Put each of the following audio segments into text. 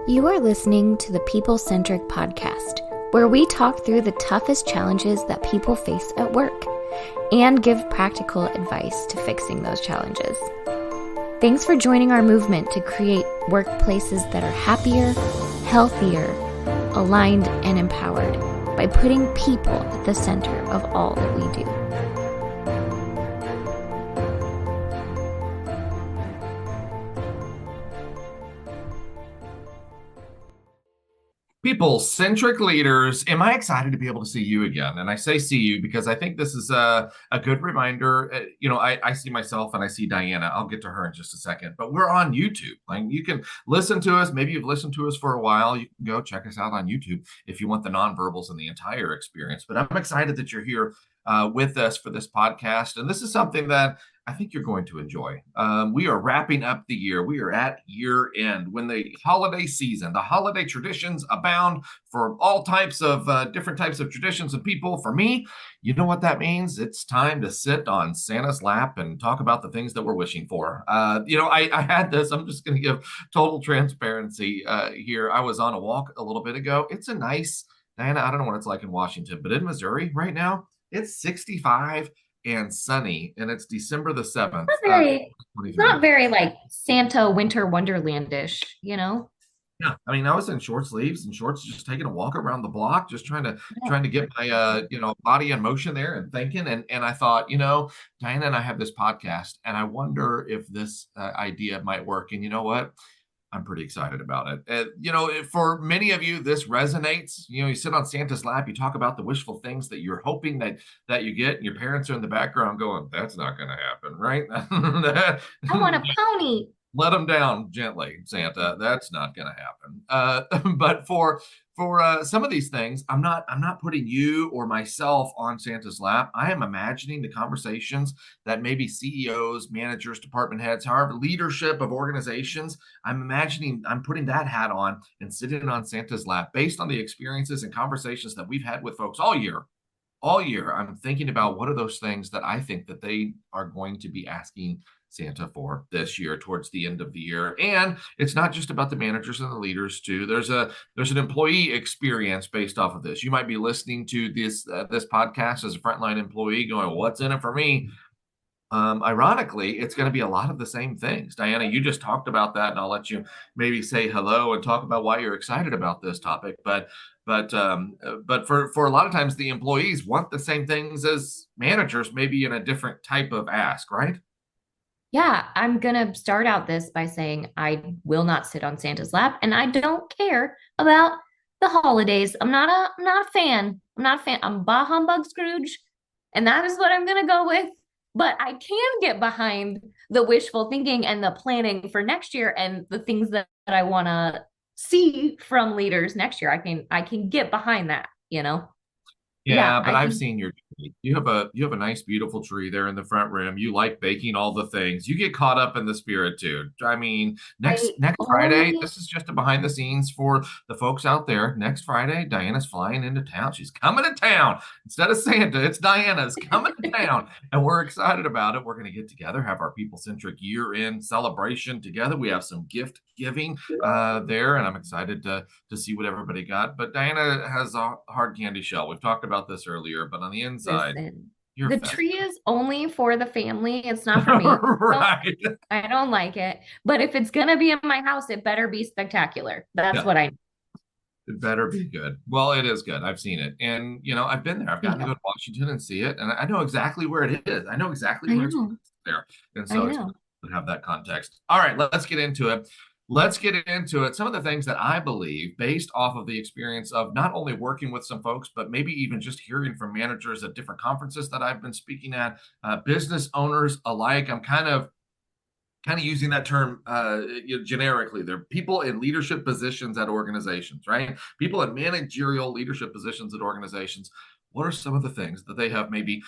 You are listening to the People-Centric Podcast, where we talk through the toughest challenges that people face at work and give practical advice to fixing those challenges. Thanks for joining our movement to create workplaces that are happier, healthier, aligned, and empowered by putting people at the center of all that we do. People-centric leaders, am I excited to be able to see you again? And I say see you because I think this is a good reminder. I see myself and I see Diana. I'll get to her in just a second, but we're on YouTube. Like, you can listen to us. Maybe you've listened to us for a while. You can go check us out on YouTube if you want the nonverbals and the entire experience. But I'm excited that you're here with us for this podcast. And this is something that I think you're going to enjoy. We are wrapping up the year. We are at year end when the holiday season, the holiday traditions abound for all types of different types of traditions and people. For me, you know what that means? It's time to sit on Santa's lap and talk about the things that we're wishing for. I had this. I'm just going to give total transparency here. I was on a walk a little bit ago. It's a nice, Diana, I don't know what it's like in Washington, but in Missouri right now, it's 65 and sunny, and it's December the 7th. It's not very like Santa winter wonderlandish, you know? Yeah, I mean, I was in short sleeves and shorts, just taking a walk around the block, just trying to get my body in motion there and thinking. And I thought, Diana and I have this podcast, and I wonder if this idea might work. And you know what? I'm pretty excited about it. For many of you, this resonates. You sit on Santa's lap, you talk about the wishful things that you're hoping that you get, and your parents are in the background going, "That's not going to happen, right?" I want a pony. Let them down gently, Santa. That's not going to happen. But for some of these things, I'm not putting you or myself on Santa's lap. I am imagining the conversations that maybe CEOs, managers, department heads, however, leadership of organizations. I'm putting that hat on and sitting on Santa's lap based on the experiences and conversations that we've had with folks all year. All year, I'm thinking about what are those things that I think that they are going to be asking Santa for this year towards the end of the year. And it's not just about the managers and the leaders too. There's an employee experience based off of this. You might be listening to this podcast as a frontline employee going, "What's in it for me?" Ironically, it's going to be a lot of the same things. Diana, you just talked about that, and I'll let you maybe say hello and talk about why you're excited about this topic. But for a lot of times, the employees want the same things as managers, maybe in a different type of ask, right? Yeah, I'm gonna start out this by saying I will not sit on Santa's lap, and I don't care about the holidays. I'm not a fan. I'm not a fan. I'm bah humbug Scrooge, and that is what I'm gonna go with. But I can get behind the wishful thinking and the planning for next year and the things that I want to see from leaders next year. I can get behind that, Yeah, but I've seen your tree. You have a nice, beautiful tree there in the front room. You like baking all the things. You get caught up in the spirit too. I mean, next Friday, this is just a behind the scenes for the folks out there. Next Friday, Diana's flying into town. She's coming to town. Instead of Santa, it's Diana's coming to town. And we're excited about it. We're going to get together, have our people-centric year-end celebration together. We have some gift giving there, and I'm excited to see what everybody got. But Diana has a hard candy shell. We've talked about this earlier, but on the inside, the tree is only for the family. It's not for me. Right. I don't like it. But if it's gonna be in my house, it better be spectacular. That's what I. It better be good. Well, it is good. I've seen it, and I've been there. I've gotten to go to Washington and see it, and I know exactly where it is. I know exactly where it's there, and so it's good to have that context. All right, let's get into it. Some of the things that I believe, based off of the experience of not only working with some folks, but maybe even just hearing from managers at different conferences that I've been speaking at, business owners alike. I'm kind of using that term generically. They're people in leadership positions at organizations, right? People in managerial leadership positions at organizations. What are some of the things that they have maybe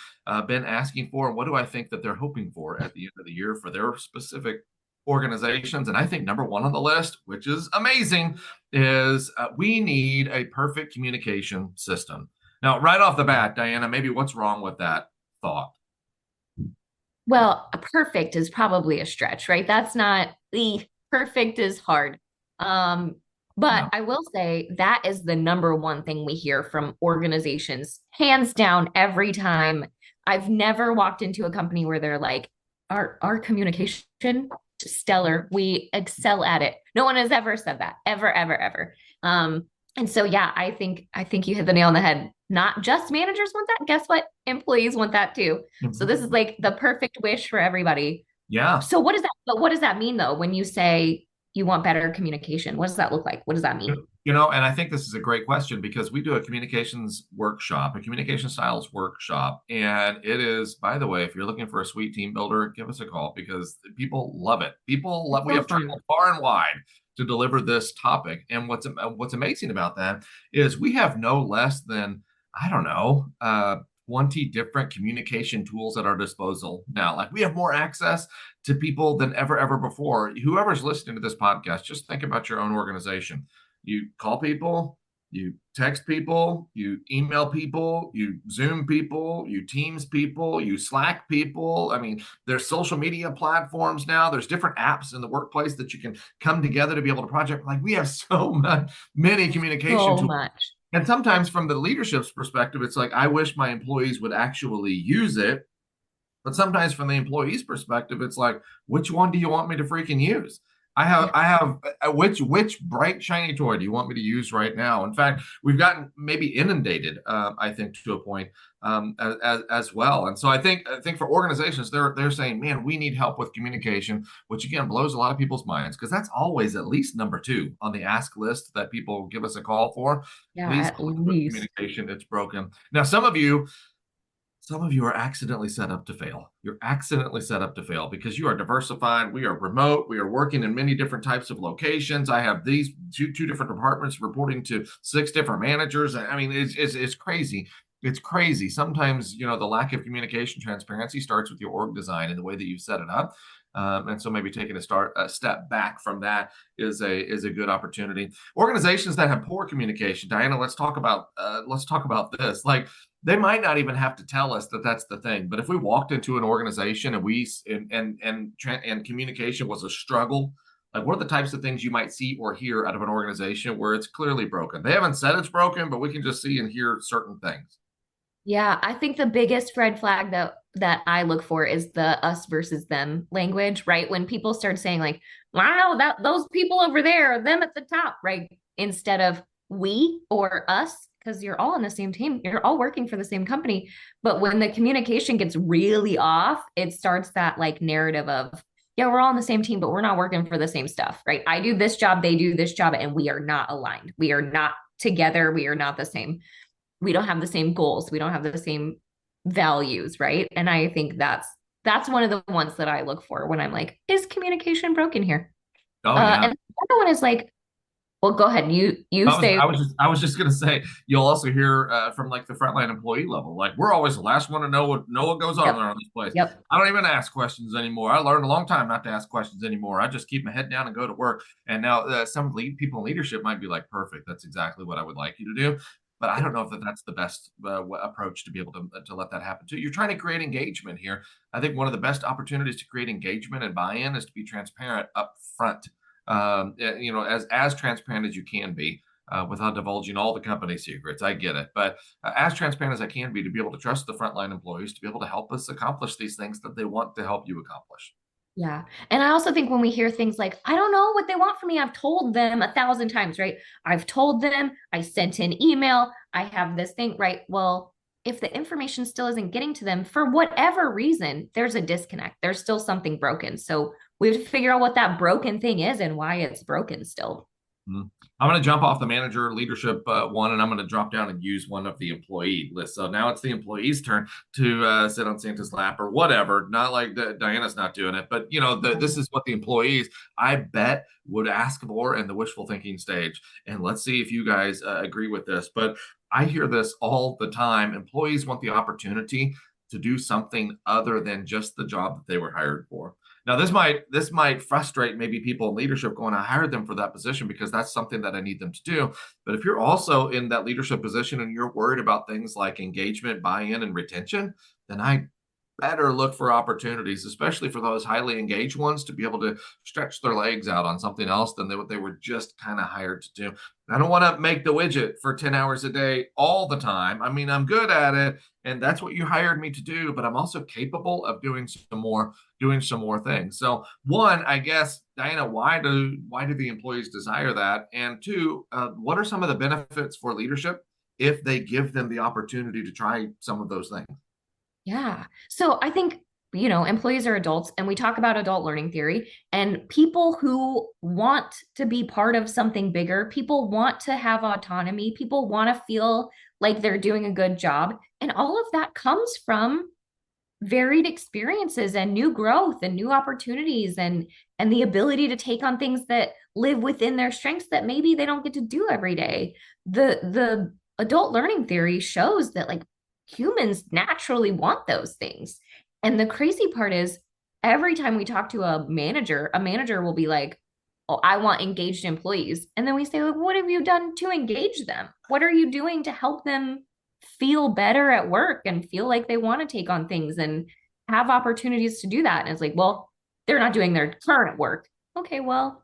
been asking for? And what do I think that they're hoping for at the end of the year for their specific organizations? And I think number one on the list, which is amazing, is we need a perfect communication system. Now, right off the bat, Diana, maybe what's wrong with that thought? Well, perfect is probably a stretch, right? That's not perfect is hard. But Yeah. I will say that is the number one thing we hear from organizations, hands down, every time. I've never walked into a company where they're like, our communication stellar. We excel at it. No one has ever said that, ever, ever, ever. And so yeah, I think you hit the nail on the head. Not just managers want that. Guess what? Employees want that too. So this is like the perfect wish for everybody. Yeah. So what does that mean though when you say you want better communication? What does that look like? What does that mean? And I think this is a great question because we do a communications workshop, a communication styles workshop. And it is, by the way, if you're looking for a sweet team builder, give us a call because people love it. People love, It's we so have fun. traveled far and wide to deliver this topic. And what's amazing about that is we have no less than, I don't know, 20 different communication tools at our disposal now. Like we have more access to people than ever before. Whoever's listening to this podcast, just think about your own organization. You call people, you text people, you email people, you Zoom people, you Teams people, you Slack people. I mean, there's social media platforms now. There's different apps in the workplace that you can come together to be able to project. Like we have so many communication So tools. much. And sometimes from the leadership's perspective, it's like, I wish my employees would actually use it. But sometimes from the employee's perspective, it's like, which one do you want me to freaking use? I have which bright shiny toy do you want me to use right now? In fact, we've gotten maybe inundated, I think, to a point as well. And so I think for organizations, they're saying, man, we need help with communication, which again blows a lot of people's minds because that's always at least number two on the ask list that people give us a call for. Yeah, Please at help us with least. communication. It's broken. Now, some of you are accidentally set up to fail. You're accidentally set up to fail because you are diversified. We are remote. We are working in many different types of locations. I have these two different departments reporting to six different managers. I mean, it's crazy. It's crazy. Sometimes, the lack of communication transparency starts with your org design and the way that you set it up. And so maybe taking a step back from that is a good opportunity. Organizations that have poor communication, Diana, let's talk about this. Like they might not even have to tell us that that's the thing, but if we walked into an organization and and communication was a struggle, like what are the types of things you might see or hear out of an organization where it's clearly broken? They haven't said it's broken, but we can just see and hear certain things. Yeah, I think the biggest red flag that I look for is the us versus them language, right? When people start saying like, "Wow, that those people over there, them at the top," right? Instead of we or us, because you're all on the same team, you're all working for the same company. But when the communication gets really off, it starts that like narrative of, yeah, we're all on the same team, but we're not working for the same stuff, right? I do this job, they do this job, and we are not aligned. We are not together. We are not the same. We don't have the same goals. We don't have the same values, right? And I think that's one of the ones that I look for when I'm like, is communication broken here? Oh yeah. And the other one is like, well, go ahead. You I was say I was just I was just gonna say you'll also hear from like the frontline employee level. Like we're always the last one to know what goes on yep, around this place. yep. I don't even ask questions anymore. I learned a long time not to ask questions anymore. I just keep my head down and go to work. And now some people in leadership might be like, perfect. That's exactly what I would like you to do. But I don't know if that's the best approach to be able to let that happen too. You're trying to create engagement here. I think one of the best opportunities to create engagement and buy-in is to be transparent up front. As transparent as you can be without divulging all the company secrets. I get it. But as transparent as I can be to be able to trust the frontline employees to be able to help us accomplish these things that they want to help you accomplish. Yeah. And I also think when we hear things like, I don't know what they want from me, I've told them 1,000 times, right? I've told them, I sent an email, I have this thing, right? Well, if the information still isn't getting to them for whatever reason, there's a disconnect. There's still something broken. So we have to figure out what that broken thing is and why it's broken still. Mhm. I'm going to jump off the manager leadership one, and I'm going to drop down and use one of the employee lists. So now it's the employee's turn to sit on Santa's lap or whatever. Not like Diana's not doing it, but this is what the employees, I bet, would ask for in the wishful thinking stage. And let's see if you guys agree with this. But I hear this all the time. Employees want the opportunity to do something other than just the job that they were hired for. Now, this might frustrate maybe people in leadership going, I hired them for that position because that's something that I need them to do. But if you're also in that leadership position and you're worried about things like engagement, buy-in, and retention, then I better look for opportunities, especially for those highly engaged ones, to be able to stretch their legs out on something else than what they were just kind of hired to do. I don't want to make the widget for 10 hours a day all the time. I mean, I'm good at it, and that's what you hired me to do, but I'm also capable of doing some more things. So one, I guess, Diana, why do the employees desire that? And two, what are some of the benefits for leadership if they give them the opportunity to try some of those things? Yeah. So I think, employees are adults and we talk about adult learning theory, and people who want to be part of something bigger, people want to have autonomy, people want to feel like they're doing a good job. And all of that comes from varied experiences and new growth and new opportunities and the ability to take on things that live within their strengths that maybe they don't get to do every day. The adult learning theory shows that like humans naturally want those things. And the crazy part is every time we talk to a manager will be like, "Oh, I want engaged employees." And then we say, like, "What have you done to engage them? What are you doing to help them feel better at work and feel like they want to take on things and have opportunities to do that?" And it's like, "Well, they're not doing their current work." Okay, well,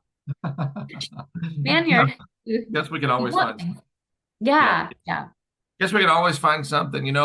man, Yeah, you guess we can you always want find. things. Yeah, Yeah, yeah. guess we can always find something.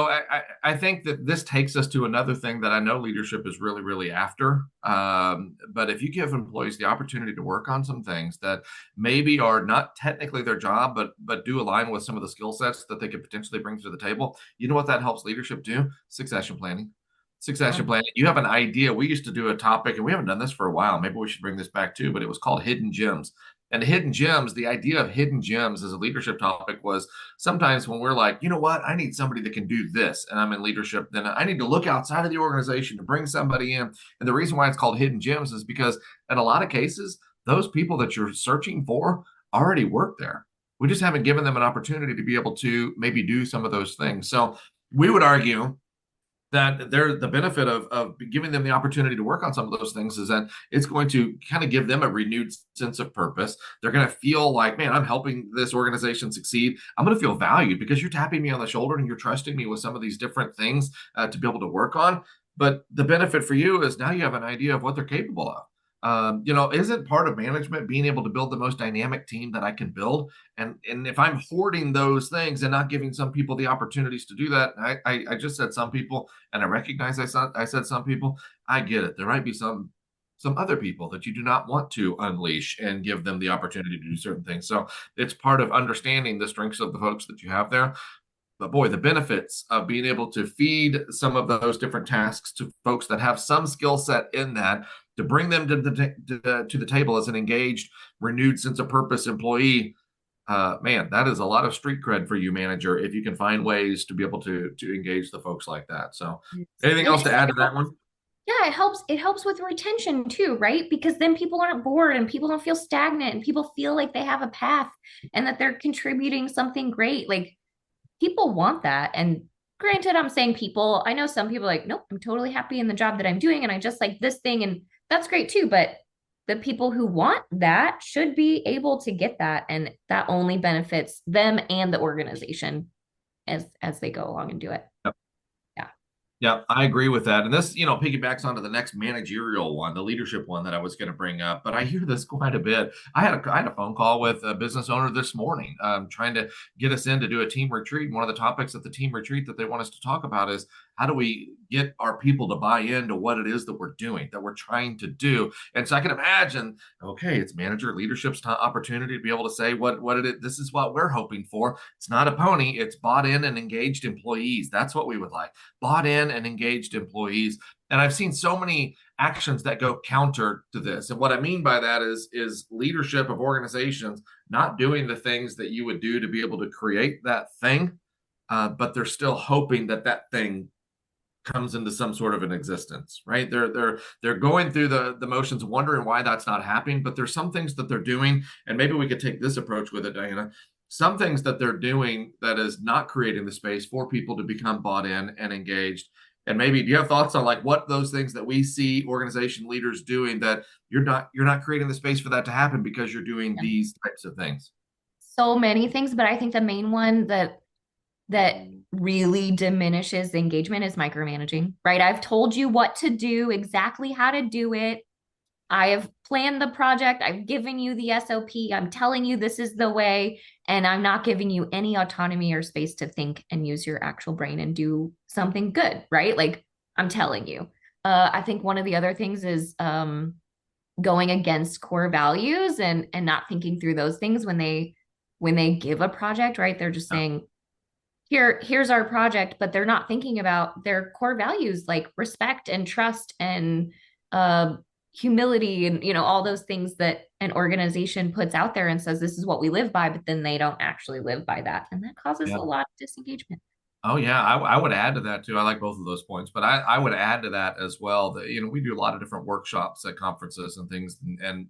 I think that this takes us to another thing that I know leadership is really, really after. But if you give employees the opportunity to work on some things that maybe are not technically their job, but do align with some of the skill sets that they could potentially bring to the table, you know what that helps leadership do? Succession planning. Succession planning. You have an idea. We used to do a topic, and we haven't done this for a while. Maybe we should bring this back too, but it was called hidden gems. And hidden gems, the idea of hidden gems as a leadership topic was sometimes when we're like, you know what, I need somebody that can do this, and I'm in leadership, then I need to look outside of the organization to bring somebody in. And the reason why it's called hidden gems is because in a lot of cases, those people that you're searching for already work there. We just haven't given them an opportunity to be able to maybe do some of those things. So we would argue that they're the benefit of giving them the opportunity to work on some of those things is that it's going to kind of give them a renewed sense of purpose. They're going to feel like, man, I'm helping this organization succeed. I'm going to feel valued because you're tapping me on the shoulder and you're trusting me with some of these different things to be able to work on. But the benefit for you is now you have an idea of what they're capable of. Isn't part of management being able to build the most dynamic team that I can build? And if I'm hoarding those things and not giving some people the opportunities to do that, I just said some people, and I recognize I said some people. I get it. There might be some other people that you do not want to unleash and give them the opportunity to do certain things. So it's part of understanding the strengths of the folks that you have there. But boy, the benefits of being able to feed some of those different tasks to folks that have some skill set in that, to bring them to the table as an engaged, renewed sense of purpose employee. Man, that is a lot of street cred for you, manager, if you can find ways to be able to engage the folks like that. So, anything And else to add to that one? yeah, it helps with retention too, right? Because then people aren't bored and people don't feel stagnant and people feel like they have a path and that they're contributing something great. Like people want that. And granted, I'm saying people, I know some people are like, nope, I'm totally happy in the job that I'm doing and I just like this thing, and that's great too. But the people who want that should be able to get that, and that only benefits them and the organization as they go along and do it. Yeah. Yeah, I agree with that. And this, piggybacks onto the next managerial one, the leadership one that I was going to bring up. But I hear this quite a bit. I had a phone call with a business owner this morning, trying to get us in to do a team retreat. One of the topics at the team retreat that they want us to talk about is how do we get our people to buy into what it is that we're doing, that we're trying to do. And so I can imagine, okay, it's manager leadership's opportunity to be able to say what it is. This is what we're hoping for. It's not a pony. It's bought in and engaged employees. That's what we would like. Bought in and engaged employees. And I've seen so many actions that go counter to this. And what I mean by that is leadership of organizations not doing the things that you would do to be able to create that thing, but they're still hoping that that thing comes into some sort of an existence, right? They're going through the motions, wondering why that's not happening. But there's some things that they're doing, and maybe we could take this approach with it, Diana. Some things that they're doing that is not creating the space for people to become bought in and engaged. And maybe do you have thoughts on like what those things that we see organization leaders doing that you're not creating the space for that to happen because you're doing Yeah. these types of things? So many things, but I think the main one that that really diminishes engagement is micromanaging, right? I've told you what to do, exactly how to do it. I have planned the project. I've given you the SOP. I'm telling you this is the way, and I'm not giving you any autonomy or space to think and use your actual brain and do something good, right? Like I'm telling you. I think one of the other things is going against core values and not thinking through those things when they give a project, right? They're just Yeah. saying, here's our project, but they're not thinking about their core values like respect and trust and uh, humility and all those things that an organization puts out there and says this is what we live by, but then they don't actually live by that, and that causes a Yeah. lot of disengagement. Oh yeah, I would add to that too. I like both of those points, but I would add to that as well that we do a lot of different workshops at conferences and things, and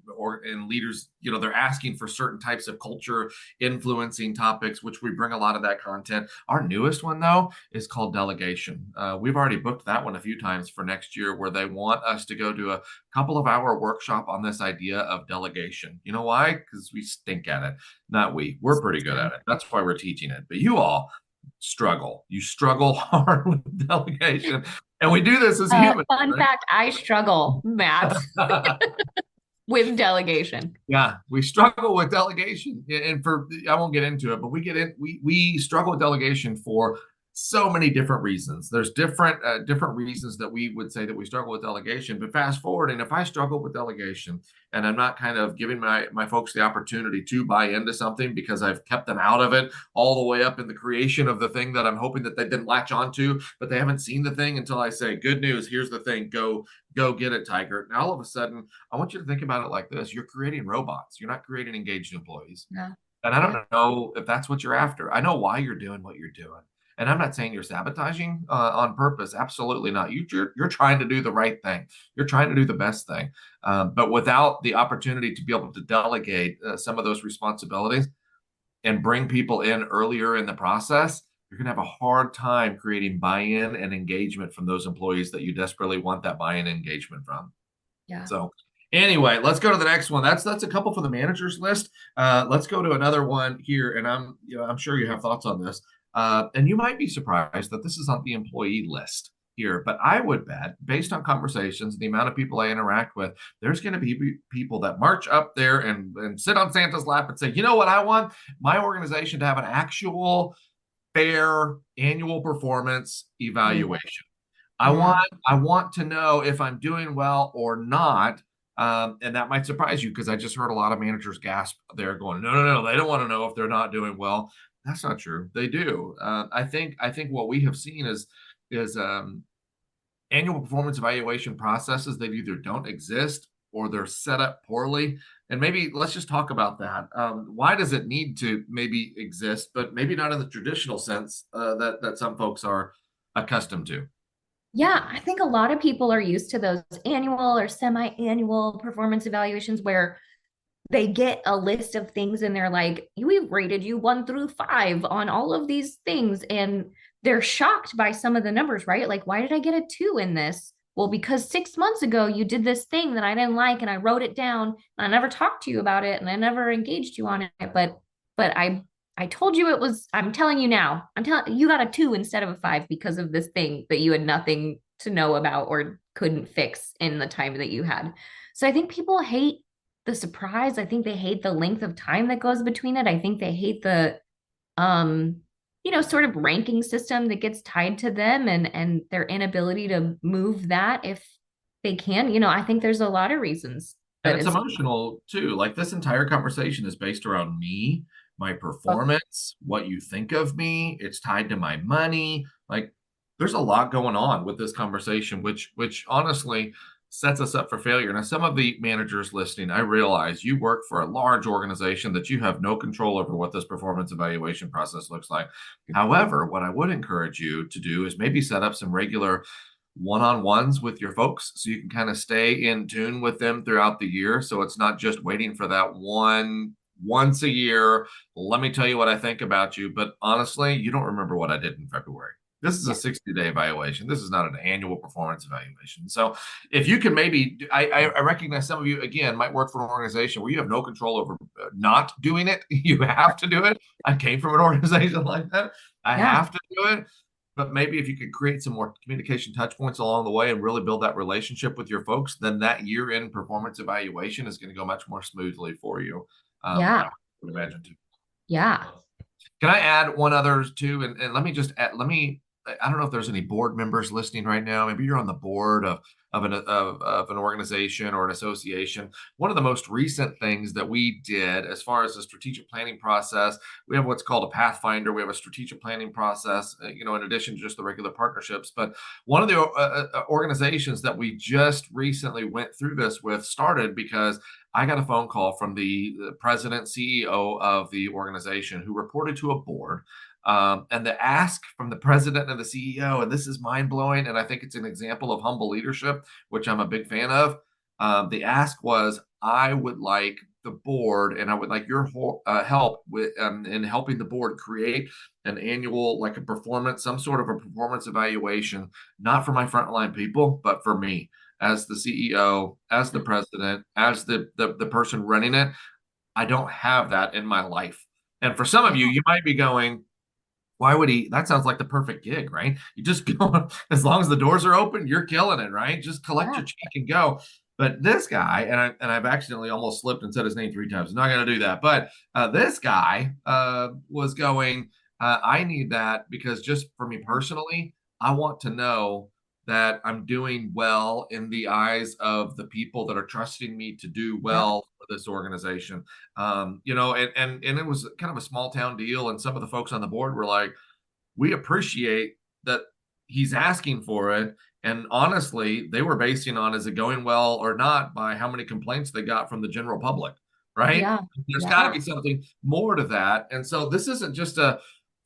leaders, they're asking for certain types of culture influencing topics, which we bring a lot of that content. Our newest one though is called delegation. We've already booked that one a few times for next year, where they want us to go to a couple of hour workshop on this idea of delegation. You know why? Because we stink at it. Not we. We're pretty good at it. That's why we're teaching it. But you all struggle. You struggle hard with delegation. And we do this as humans, Fun right? fact, I struggle, Matt, with delegation. Yeah, we struggle with delegation. And for I won't get into it, but we struggle with delegation for so many different reasons. There's different reasons that we would say that we struggle with delegation. But fast forward, and if I struggle with delegation and I'm not kind of giving my folks the opportunity to buy into something because I've kept them out of it all the way up in the creation of the thing that I'm hoping that they didn't latch onto, but they haven't seen the thing until I say, good news, here's the thing, go get it, Tiger. Now all of a sudden, I want you to think about it like this. You're creating robots. You're not creating engaged employees. Yeah. And I Yeah. don't know if that's what you're after. I know why you're doing what you're doing. And I'm not saying you're sabotaging on purpose. Absolutely not. You're trying to do the right thing. You're trying to do the best thing. But without the opportunity to be able to delegate some of those responsibilities and bring people in earlier in the process, you're going to have a hard time creating buy-in and engagement from those employees that you desperately want that buy-in engagement from. Yeah. So anyway, let's go to the next one. That's a couple for the managers list. Let's go to another one here, and I'm sure you have thoughts on this. And you might be surprised that this is on the employee list here, but I would bet, based on conversations, the amount of people I interact with, there's going to be people that march up there and sit on Santa's lap and say, you know what, I want my organization to have an actual fair annual performance Mm. evaluation. I want Yeah. I want to know if I'm doing well or not. And that might surprise you because I just heard a lot of managers gasp there going, no, no, no, they don't want to know if they're not doing well. That's not true. They do. I think what we have seen is annual performance evaluation processes that either don't exist or they're set up poorly. And maybe let's just talk about that. Why does it need to maybe exist, but maybe not in the traditional sense that some folks are accustomed to? Yeah, I think a lot of people are used to those annual or semi-annual performance evaluations where they get a list of things and they're like, we've rated you 1 through 5 on all of these things. And they're shocked by some of the numbers, right? Like, why did I get a 2 in this? Well, because 6 months ago you did this thing that I didn't like and I wrote it down and I never talked to you about it and I never engaged you on it. But I told you it was, I'm telling you now, I'm telling you got a 2 instead of a 5 because of this thing that you had nothing to know about or couldn't fix in the time that you had. So I think people hate the surprise. I think they hate the length of time that goes between it. I think they hate the um sort of ranking system that gets tied to them and their inability to move that if they can. I think there's a lot of reasons And that it's it's emotional too. Like this entire conversation is based around me, my performance, what you think of me. It's tied to my money. Like there's a lot going on with this conversation, which honestly sets us up for failure. Now, some of the managers listening, I realize you work for a large organization that you have no control over what this performance evaluation process looks like. However, what I would encourage you to do is maybe set up some regular one-on-ones with your folks so you can kind of stay in tune with them throughout the year, so it's not just waiting for that one once a year, let me tell you what I think about you, but honestly you don't remember what I did in February. This is a Yeah. 60-day evaluation. This is not an annual performance evaluation. So if you can maybe, I recognize some of you, again, might work for an organization where you have no control over not doing it. You have to do it. I came from an organization like that. I Yeah. have to do it. But maybe if you could create some more communication touch points along the way and really build that relationship with your folks, then that year-end performance evaluation is going to go much more smoothly for you. I Yeah. would imagine too. Yeah. Can I add one other too? And let me just add, I don't know if there's any board members listening right now. Maybe you're on the board of an organization or an association. One of the most recent things that we did as far as the strategic planning process, we have what's called a pathfinder. We have a strategic planning process, in addition to just the regular partnerships. But one of the organizations that we just recently went through this with started because I got a phone call from the president, CEO of the organization who reported to a board. And the ask from the president and the CEO, and this is mind blowing, and I think it's an example of humble leadership, which I'm a big fan of. The ask was, I would like the board, and I would like your help with in helping the board create an annual, like a performance, some sort of a performance evaluation, not for my frontline people, but for me as the CEO, as the president, as the person running it. I don't have that in my life. And for some of you, Yeah. you might be going, why would he? That sounds like the perfect gig, right? You just go, as long as the doors are open, you're killing it, right? Just collect Yeah. your check and go. But this guy, and I've accidentally almost slipped and said his name 3 times. I'm not going to do that. But this guy was going, I need that because just for me personally, I want to know that I'm doing well in the eyes of the people that are trusting me to do Yeah. well for this organization. And it was kind of a small town deal, and some of the folks on the board were like, we appreciate that he's asking for it. And honestly, they were basing on, is it going well or not, by how many complaints they got from the general public, right? Yeah. There's got to Yeah. be something more to that. And so this isn't just a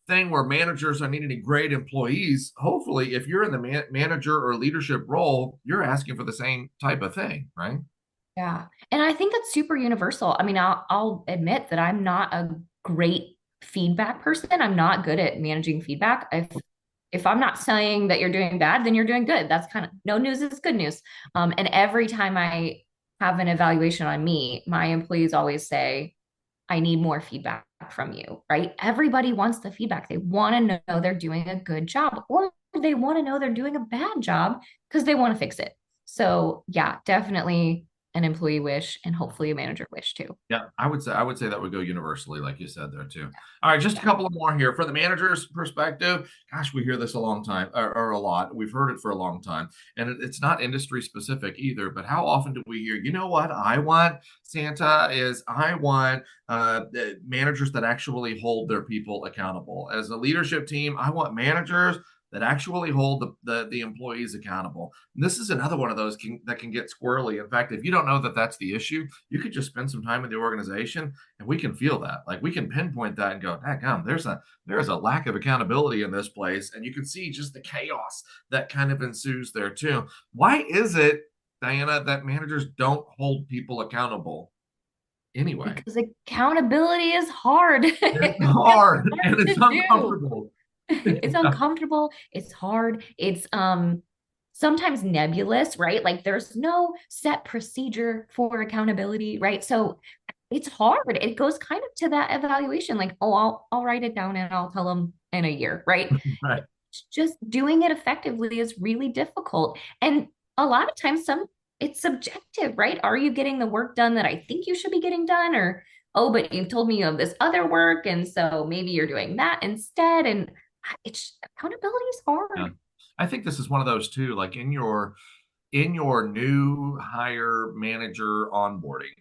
thing where managers are needing great employees. Hopefully, if you're in the manager or leadership role, you're asking for the same type of thing, right? Yeah. And I think that's super universal. I mean, I'll admit that I'm not a great feedback person. I'm not good at managing feedback. If I'm not saying that you're doing bad, then you're doing good. That's kind of no news is good news. And every time I have an evaluation on me, my employees always say, I need more feedback from you, right? Everybody wants the feedback. They want to know they're doing a good job, or they want to know they're doing a bad job because they want to fix it. So, yeah, definitely an employee wish and hopefully a manager wish too. Yeah, I would say that would go universally, like you said there too. All right, just a Yeah. couple of more here. For the manager's perspective, gosh, we hear this a long time or a lot. We've heard it for a long time. And it's not industry specific either, but how often do we hear, you know what I want, Santa, is I want managers that actually hold their people accountable. As a leadership team, I want managers that actually hold the employees accountable. And this is another one of those that can get squirrely. In fact, if you don't know that that's the issue, you could just spend some time in the organization and we can feel that. Like we can pinpoint that and go, "Dadgum, there's a lack of accountability in this place." And you can see just the chaos that kind of ensues there too. Why is it, Diana, that managers don't hold people accountable anyway? Because accountability is hard. It's It's hard and hard it's to do. uncomfortable. It's uncomfortable, it's hard, it's sometimes nebulous, right? Like there's no set procedure for accountability, right? So it's hard. It goes kind of to that evaluation, like, oh, I'll write it down and I'll tell them in a year, right? Right. Just doing it effectively is really difficult. And a lot of times it's subjective, right? Are you getting the work done that I think you should be getting done? Or, oh, but you've told me you have this other work. And so maybe you're doing that instead. And it's accountability is Yeah. hard. I think this is one of those too, like in your new hire manager onboarding.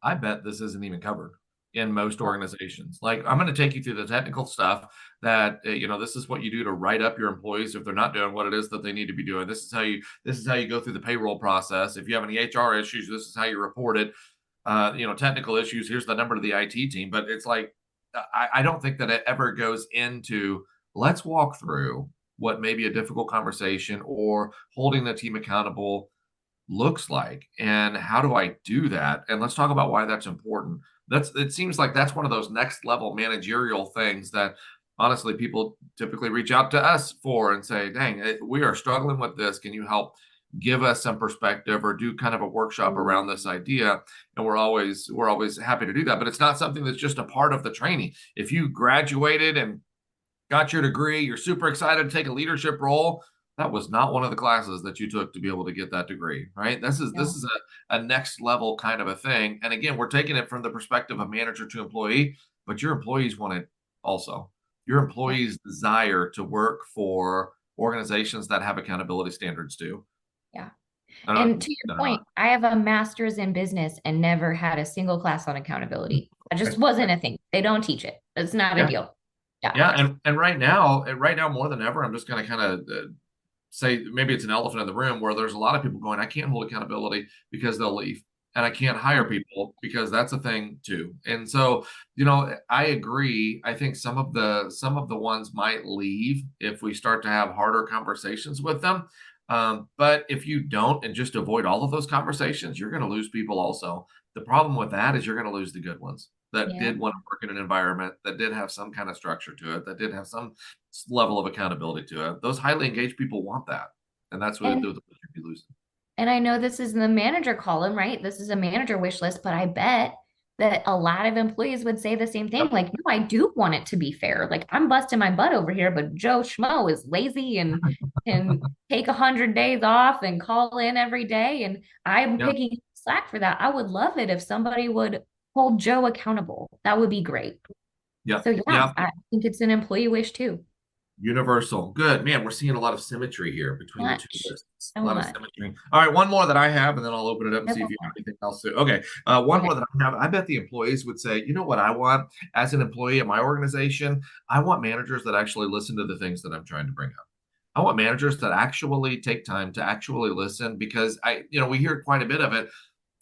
I bet this isn't even covered in most organizations. Like, I'm going to take you through the technical stuff that this is what you do to write up your employees if they're not doing what it is that they need to be doing. This is how you go through the payroll process. If you have any HR issues, this is how you report it. Technical issues, here's the number to the IT team. But it's like I don't think that it ever goes into, let's walk through what may be a difficult conversation or holding the team accountable looks like and how do I do that, and let's talk about why that's important. It seems like that's one of those next level managerial things that honestly, people typically reach out to us for and say, dang, we are struggling with this. Can you help give us some perspective or do kind of a workshop around this idea? And we're always happy to do that. But it's not something that's just a part of the training. If you graduated and got your degree, you're super excited to take a leadership role. That was not one of the classes that you took to be able to get that degree, right? This is this No. is a next level kind of a thing. And again, we're taking it from the perspective of manager to employee, but your employees want it also. Your Yeah. employees desire to work for organizations that have accountability standards too. Yeah. I And don't to your know. point, I have a master's in business and never had a single class on accountability. That just wasn't a thing. They don't teach it. It's not a Yeah. deal. Yeah. Yeah, and right now more than ever, I'm just going to kind of say maybe it's an elephant in the room where there's a lot of people going, I can't hold accountability because they'll leave, and I can't hire people because that's a thing too. And so, I agree. I think some of the ones might leave if we start to have harder conversations with them. But if you don't and just avoid all of those conversations, you're going to lose people also. The problem with that is you're going to lose the good ones that Yeah. did want to work in an environment that did have some kind of structure to it, that did have some level of accountability to it. Those highly engaged people want that. And that's what And you'd be losing. And I know this is in the manager column, right? This is a manager wish list, but I bet that a lot of employees would say the same thing. Yep. Like, no, I do want it to be fair. Like, I'm busting my butt over here, but Joe Schmo is lazy and can take 100 days off and call in every day. And I'm Yeah. picking slack for that. I would love it if somebody would hold Joe accountable. That would be great. Yeah. So yeah, Yeah. I think it's an employee wish too. Universal. Good. Man, we're seeing a lot of symmetry here between the two Much, lists. A so lot of much. symmetry. All right, one more that I have, and then I'll open it up and I have see if one you have more. anything else too. Okay. One Okay. more that I have. I bet the employees would say, you know what I want as an employee at my organization? I want managers that actually listen to the things that I'm trying to bring up. I want managers that actually take time to actually listen because we hear quite a bit of it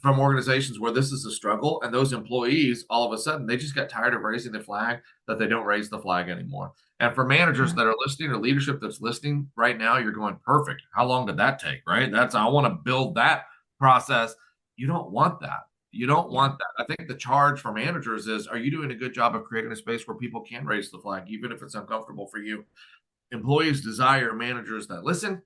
from organizations where this is a struggle, and those employees all of a sudden they just got tired of raising the flag that they don't raise the flag anymore. And for managers Yeah. that are listening or leadership that's listening right now, you're going, perfect. How long did that take? Right? I want to build that process. You don't want that. You don't Yeah. want that. I think the charge for managers is, are you doing a good job of creating a space where people can raise the flag, even if it's uncomfortable for you? Employees desire managers that listen,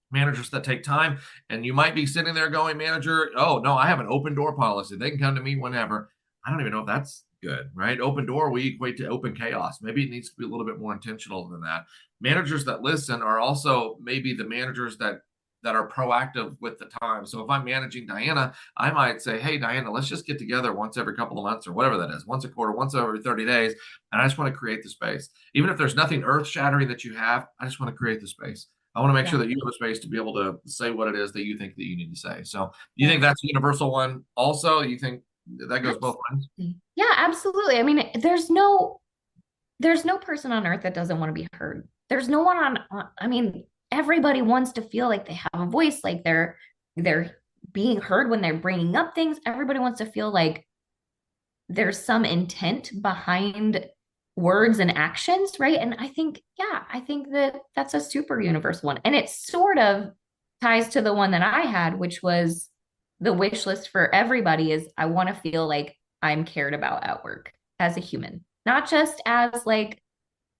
managers that take time. And you might be sitting there going, manager, oh no, I have an open door policy. They can come to me whenever. I don't even know if that's good, right? Open door, we equate to open chaos. Maybe it needs to be a little bit more intentional than that. Managers that listen are also maybe the managers that are proactive with the time. So if I'm managing Diana, I might say, hey, Diana, let's just get together once every couple of months or whatever that is, once a quarter, once every 30 days. And I just want to create the space. Even if there's nothing earth shattering that you have, I just want to create the space. I want to make sure Yeah. that you have a space to be able to say what it is that you think that you need to say. So, do you think Yeah. that's a universal one? Also, you think that goes both ways? Absolutely. Yeah, absolutely. I mean, there's no person on earth that doesn't want to be heard. There's no one I mean, everybody wants to feel like they have a voice, like they're being heard when they're bringing up things. Everybody wants to feel like there's some intent behind words and actions, right? And I think that that's a super universal one. And it sort of ties to the one that I had, which was the wish list for everybody is I want to feel like I'm cared about at work as a human, not just as like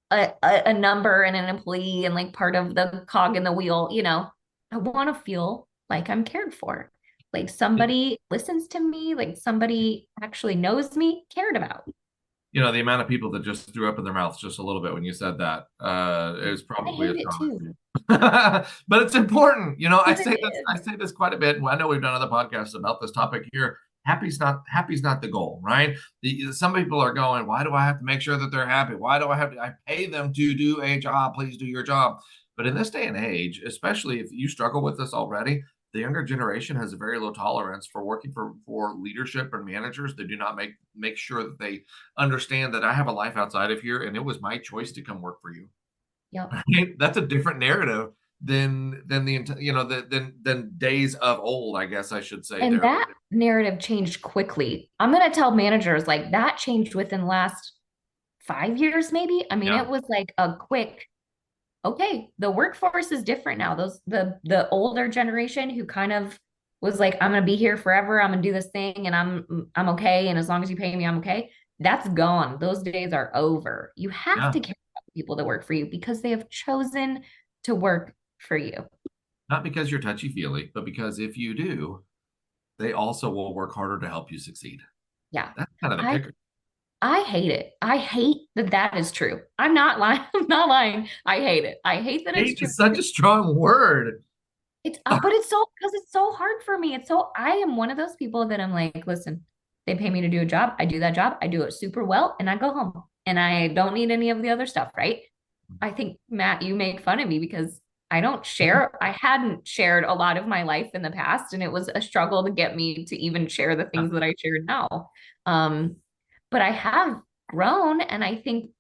a number and an employee and like part of the cog in the wheel. I want to feel like I'm cared for, like somebody listens to me, like somebody actually knows me, cared about. The amount of people that just threw up in their mouths just a little bit when you said that is I probably hate it too. astrology. But it's important. I Because it say this, is. I say this quite a bit. And I know we've done other podcasts about this topic here. Happy's not the goal, right? Some people are going, why do I have to make sure that they're happy? Why do I pay them to do a job? Please do your job. But in this day and age, especially if you struggle with this already, the younger generation has a very low tolerance for working for leadership and managers. They do not make sure that they understand that I have a life outside of here and it was my choice to come work for you. Yep. Right? That's a different narrative than than days of old, I guess I should say And there. that narrative changed quickly. I'm going to tell managers like that changed within the last 5 years, maybe. I mean, it Yeah. was like a quick, okay, the workforce is different now. The older generation who kind of was like, I'm gonna be here forever, I'm gonna do this thing and I'm okay. And as long as you pay me, I'm okay. That's gone. Those days are over. You have Yeah. to care people that work for you because they have chosen to work for you. Not because you're touchy-feely, but because if you do, they also will work harder to help you succeed. Yeah. That's kind of the I kicker. I hate it. I hate that that is true. I'm not lying. I'm not lying. I hate it. I hate that it's Hate true. is such a strong word. It's but it's so because it's so hard for me. It's so I am one of those people that I'm like, listen, they pay me to do a job. I do that job. I do it super well, and I go home, and I don't need any of the other stuff, right? I think Matt, you make fun of me because I don't share. I hadn't shared a lot of my life in the past, and it was a struggle to get me to even share the things that I share now. Um, but I have grown, and I think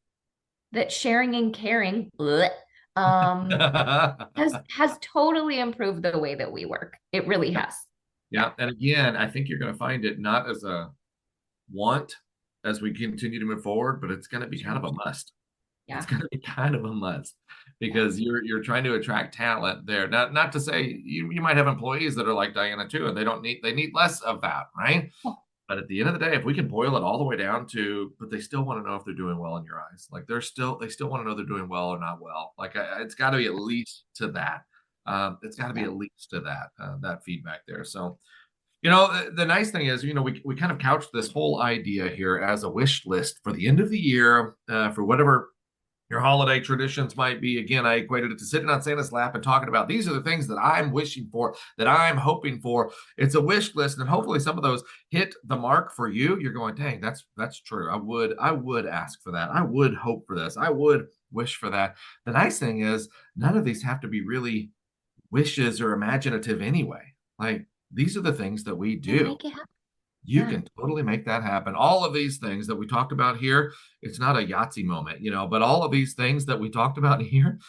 that sharing and caring, bleh, um, has totally improved the way that we work. It really has. Yeah. Yeah. And again, I think you're going to find it not as a want as we continue to move forward, but it's going to be kind of a must. It's Yeah. going to be kind of a must Yeah. because you're trying to attract talent there. Not to say you might have employees that are like Diana too, and they need less of that, right? Oh, But at the end of the day, if we can boil it all the way down to, but they still want to know if they're doing well in your eyes. Like they still want to know they're doing well or not well. Like it's got to be at least to that. It's got to be yeah. at least to that that feedback there. So you know, the nice thing is, you know, we kind of couched this whole idea here as a wish list for the end of the year for whatever your holiday traditions might be. Again, I equated it to sitting on Santa's lap and talking about these are the things that I'm wishing for, that I'm hoping for. It's a wish list, and hopefully some of those hit the mark for you. You're going, dang, that's true. I would ask for that. I would hope for this. I would wish for that. The nice thing is none of these have to be really wishes or imaginative anyway. Like these are the things that we And do. make it happen. You Yeah. can totally make that happen. All of these things that we talked about here, it's not a Yahtzee moment, you know, but all of these things that we talked about here,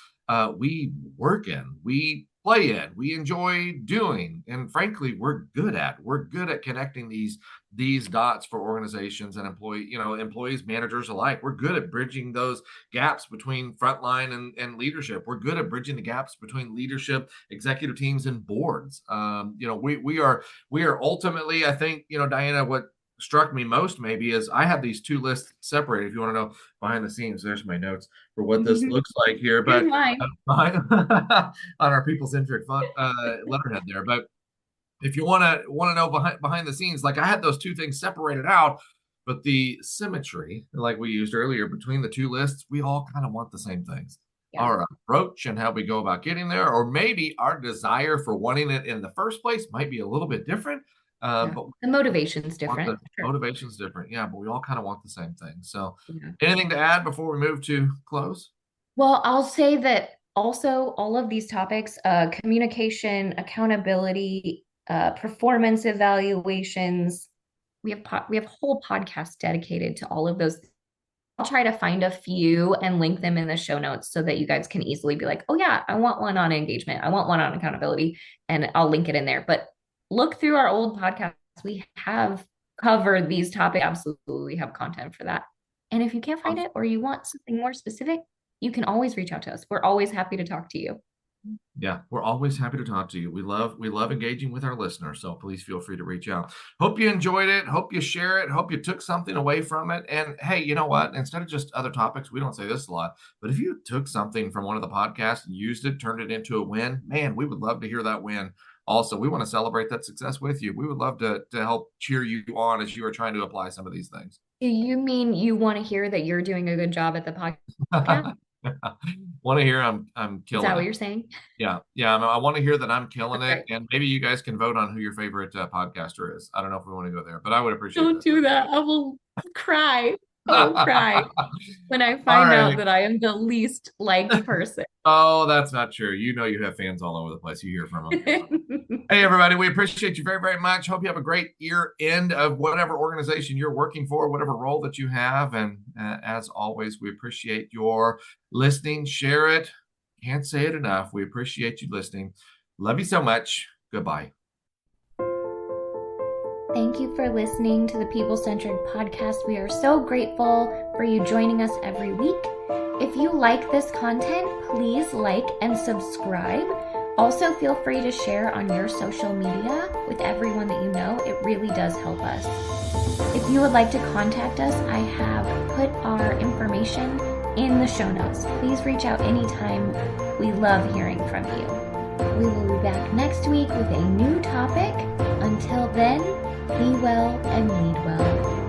we work in, we play in, we enjoy doing, and frankly, we're good at. We're good at connecting these dots for organizations and employees, managers alike. We're good at bridging those gaps between frontline and leadership. We're good at bridging the gaps between leadership, executive teams, and boards. We are ultimately, I think, you know, Diana, what struck me most maybe is I have these two lists separated. If you want to know behind the scenes, there's my notes for what this looks like here. Here's But mine. behind, on our people centric letterhead there. But if you want to know behind the scenes, like I had those two things separated out, but the symmetry, like we used earlier, between the two lists, we all kind of want the same things. Yeah. Our approach and how we go about getting there, or maybe our desire for wanting it in the first place might be a little bit different. Yeah. But The motivation's want different. the Sure. motivation's different. Yeah, but we all kind of want the same thing. So Yeah. anything to add before we move to close? Well, I'll say that also all of these topics, communication, accountability, performance evaluations, we have whole podcasts dedicated to all of those. I'll try to find a few and link them in the show notes so that you guys can easily be like, oh yeah, I want one on engagement. I want one on accountability, and I'll link it in there. But look through our old podcasts. We have covered these topics. Absolutely have content for that. And if you can't find it or you want something more specific, you can always reach out to us. We're always happy to talk to you. Yeah, we're always happy to talk to you. We love engaging with our listeners, so please feel free to reach out. Hope you enjoyed it. Hope you share it. Hope you took something away from it. And hey, you know what? Instead of just other topics, we don't say this a lot, but if you took something from one of the podcasts and used it, turned it into a win, man, we would love to hear that win. Also, we want to celebrate that success with you. We would love to help cheer you on as you are trying to apply some of these things. Do you mean you want to hear that you're doing a good job at the podcast? Want to hear I'm Is that killing what it. you're saying? Yeah. I want to hear that I'm killing it, Right. and maybe you guys can vote on who your favorite podcaster is. I don't know if we want to go there, but I would appreciate Don't that. do that. I will cry. I will cry when I All find out right. that I am the least liked person. Oh, that's not true. You know you have fans all over the place. You hear from them. Hey, everybody, we appreciate you very, very much. Hope you have a great year end of whatever organization you're working for, whatever role that you have. And as always, we appreciate your listening. Share it. Can't say it enough. We appreciate you listening. Love you so much. Goodbye. Thank you for listening to the People Centered Podcast. We are so grateful for you joining us every week. If you like this content, please like and subscribe. Also, feel free to share on your social media with everyone that you know. It really does help us. If you would like to contact us, I have put our information in the show notes. Please reach out anytime. We love hearing from you. We will be back next week with a new topic. Until then, be well and lead well.